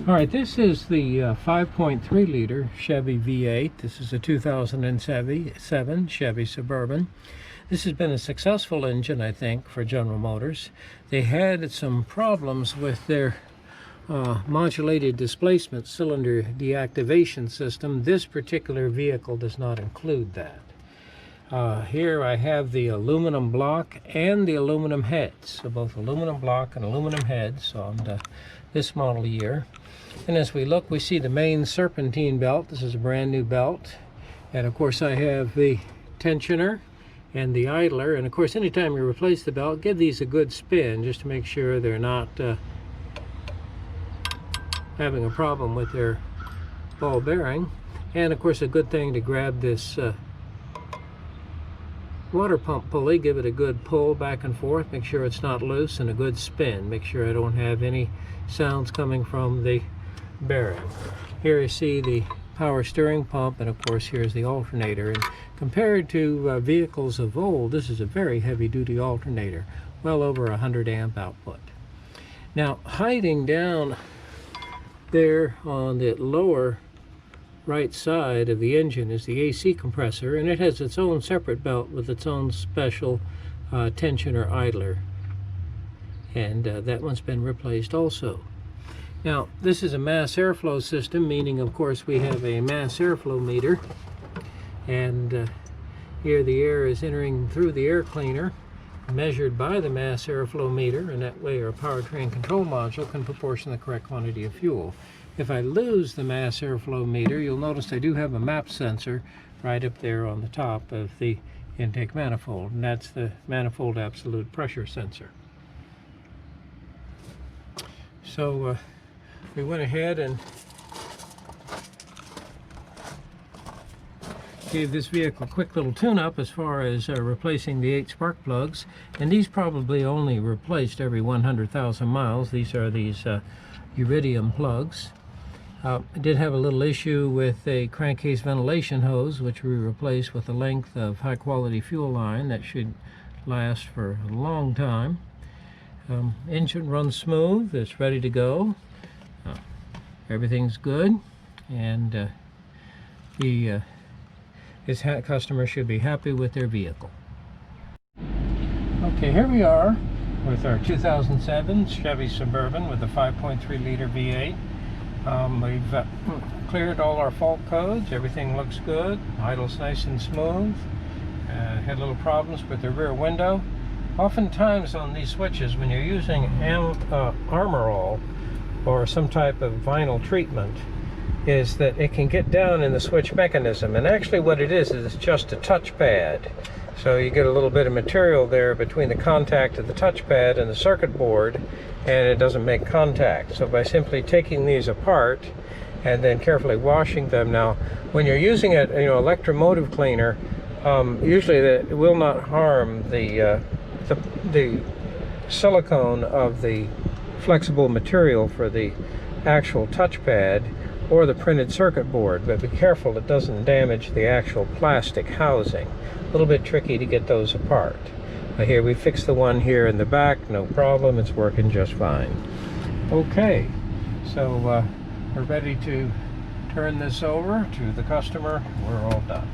All right, this is the 5.3 liter Chevy V8. This is a 2007 Chevy Suburban. This has been a successful engine, I think, for General Motors. They had some problems with their modulated displacement cylinder deactivation system. This particular vehicle does not include that. Here I have the aluminum block and the aluminum heads. So both aluminum block and aluminum heads on this model year. And as we look, we see the main Serpentine Belt. This is a brand new belt. And of course I have the tensioner and the idler. And of course anytime you replace the belt, give these a good spin just to make sure they're not having a problem with their ball bearing. And of course a good thing to grab this water pump pulley, give it a good pull back and forth, make sure it's not loose, and a good spin. Make sure I don't have any sounds coming from the bearing. Here you see the power steering pump, and of course here's the alternator. And compared to vehicles of old, this is a very heavy duty alternator, well over 100 amp output. Now hiding down there on the lower right side of the engine is the AC compressor, and it has its own separate belt with its own special tensioner idler, and that one's been replaced also. Now this is a mass airflow system, meaning of course we have a mass airflow meter, and here the air is entering through the air cleaner, measured by the mass airflow meter, and that way our powertrain control module can proportion the correct quantity of fuel. If I lose the mass airflow meter, you'll notice I do have a map sensor right up there on the top of the intake manifold, and that's the manifold absolute pressure sensor. So we went ahead and gave this vehicle a quick little tune-up as far as replacing the 8 spark plugs, and these probably only replaced every 100,000 miles. These are these iridium plugs. I did have a little issue with a crankcase ventilation hose, which we replaced with a length of high-quality fuel line that should last for a long time. Engine runs smooth, it's ready to go. Everything's good, and his customer should be happy with their vehicle. Okay, here we are with our 2007 Chevy Suburban with a 5.3 liter V8. We've cleared all our fault codes. Everything looks good. Idle's nice and smooth. Had little problems with the rear window. Oftentimes on these switches, when you're using Armor All or some type of vinyl treatment, is that it can get down in the switch mechanism. And actually what it is it's just a touchpad. So you get a little bit of material there between the contact of the touchpad and the circuit board, and it doesn't make contact. So by simply taking these apart and then carefully washing them, now when you're using it, electromotive cleaner, usually it will not harm the silicone of the flexible material for the actual touchpad or the printed circuit board, but be careful it doesn't damage the actual plastic housing. A little bit tricky to get those apart. Here we fixed the one here in the back, no problem, it's working just fine. Okay, so we're ready to turn this over to the customer. We're all done.